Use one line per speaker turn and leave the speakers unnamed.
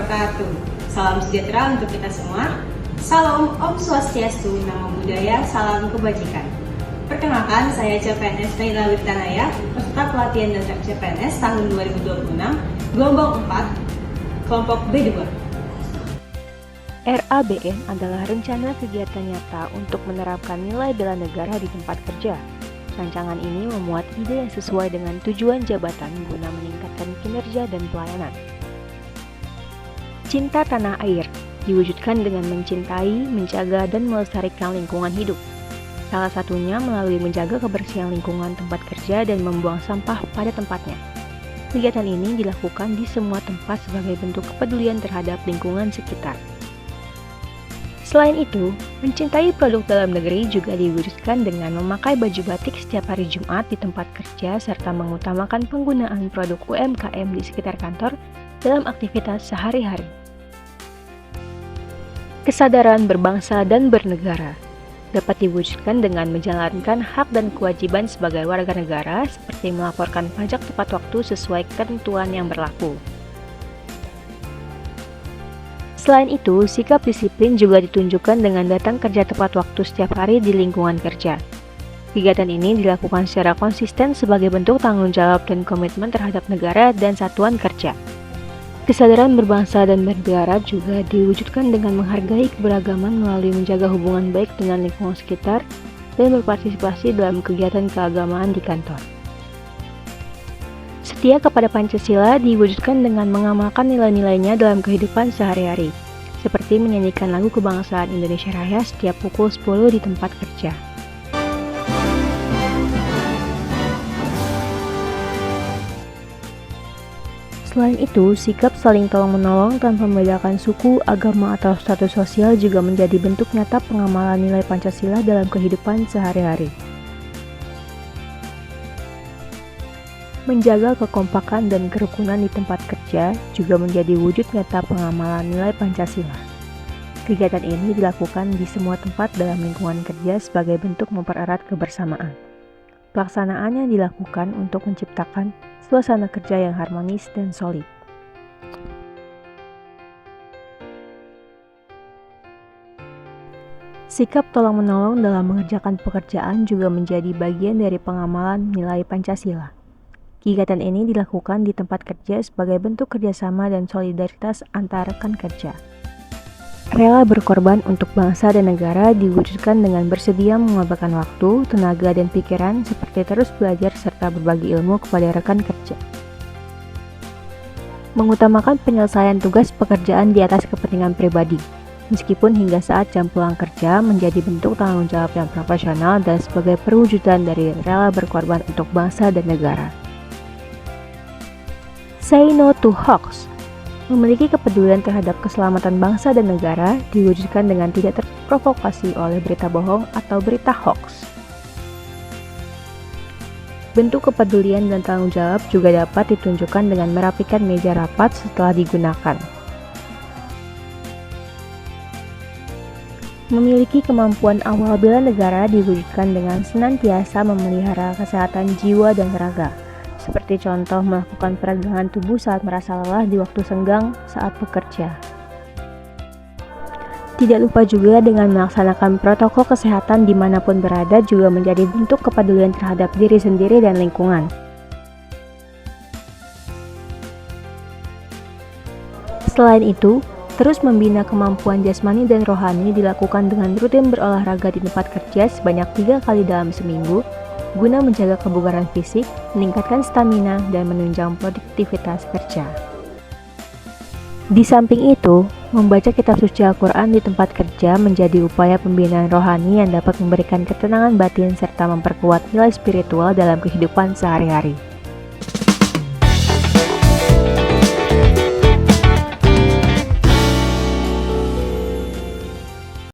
wabarakatuh. Salam sejahtera untuk kita semua. Salam Om Swastiastu, Namo Buddhaya, salam kebajikan. Perkenalkan, saya CPNS Naila Wirtanaya, peserta pelatihan dasar CPNS tahun 2026, gelombang 4, kelompok B2.
RABN adalah rencana kegiatan nyata untuk menerapkan nilai bela negara di tempat kerja. Rancangan ini memuat ide yang sesuai dengan tujuan jabatan guna meningkatkan kinerja dan pelayanan. Cinta tanah air diwujudkan dengan mencintai, menjaga, dan melestarikan lingkungan hidup. Salah satunya melalui menjaga kebersihan lingkungan tempat kerja dan membuang sampah pada tempatnya. Kegiatan ini dilakukan di semua tempat sebagai bentuk kepedulian terhadap lingkungan sekitar. Selain itu, mencintai produk dalam negeri juga diwujudkan dengan memakai baju batik setiap hari Jumat di tempat kerja serta mengutamakan penggunaan produk UMKM di sekitar kantor dalam aktivitas sehari-hari. Kesadaran berbangsa dan bernegara dapat diwujudkan dengan menjalankan hak dan kewajiban sebagai warga negara seperti melaporkan pajak tepat waktu sesuai ketentuan yang berlaku. Selain itu, sikap disiplin juga ditunjukkan dengan datang kerja tepat waktu setiap hari di lingkungan kerja. Kegiatan ini dilakukan secara konsisten sebagai bentuk tanggung jawab dan komitmen terhadap negara dan satuan kerja. Kesadaran berbangsa dan bernegara juga diwujudkan dengan menghargai keberagaman melalui menjaga hubungan baik dengan lingkungan sekitar dan berpartisipasi dalam kegiatan keagamaan di kantor. Setia kepada Pancasila diwujudkan dengan mengamalkan nilai-nilainya dalam kehidupan sehari-hari, seperti menyanyikan lagu kebangsaan Indonesia Raya setiap pukul 10 di tempat kerja. Selain itu, sikap saling tolong-menolong tanpa membedakan suku, agama, atau status sosial juga menjadi bentuk nyata pengamalan nilai Pancasila dalam kehidupan sehari-hari. Menjaga kekompakan dan kerukunan di tempat kerja juga menjadi wujud nyata pengamalan nilai Pancasila. Kegiatan ini dilakukan di semua tempat dalam lingkungan kerja sebagai bentuk mempererat kebersamaan. Pelaksanaannya dilakukan untuk menciptakan suasana kerja yang harmonis dan solid. Sikap tolong-menolong dalam mengerjakan pekerjaan juga menjadi bagian dari pengamalan nilai Pancasila. Kegiatan ini dilakukan di tempat kerja sebagai bentuk kerjasama dan solidaritas antar rekan kerja. Rela berkorban untuk bangsa dan negara diwujudkan dengan bersedia mengorbankan waktu, tenaga, dan pikiran seperti terus belajar serta berbagi ilmu kepada rekan kerja. Mengutamakan penyelesaian tugas pekerjaan di atas kepentingan pribadi, meskipun hingga saat jam pulang kerja menjadi bentuk tanggung jawab yang profesional dan sebagai perwujudan dari rela berkorban untuk bangsa dan negara. Say no to hoax. Memiliki kepedulian terhadap keselamatan bangsa dan negara diwujudkan dengan tidak terprovokasi oleh berita bohong atau berita hoax. Bentuk kepedulian dan tanggung jawab juga dapat ditunjukkan dengan merapikan meja rapat setelah digunakan. Memiliki kemampuan awal bela negara diwujudkan dengan senantiasa memelihara kesehatan jiwa dan raga, seperti contoh melakukan peregangan tubuh saat merasa lelah di waktu senggang saat bekerja. Tidak lupa juga dengan melaksanakan protokol kesehatan dimanapun berada juga menjadi bentuk kepedulian terhadap diri sendiri dan lingkungan. Selain itu, terus membina kemampuan jasmani dan rohani dilakukan dengan rutin berolahraga di tempat kerja sebanyak 3 kali dalam seminggu, guna menjaga kebugaran fisik, meningkatkan stamina, dan menunjang produktivitas kerja. Di samping itu, membaca kitab suci Al-Quran di tempat kerja menjadi upaya pembinaan rohani yang dapat memberikan ketenangan batin serta memperkuat nilai spiritual dalam kehidupan sehari-hari.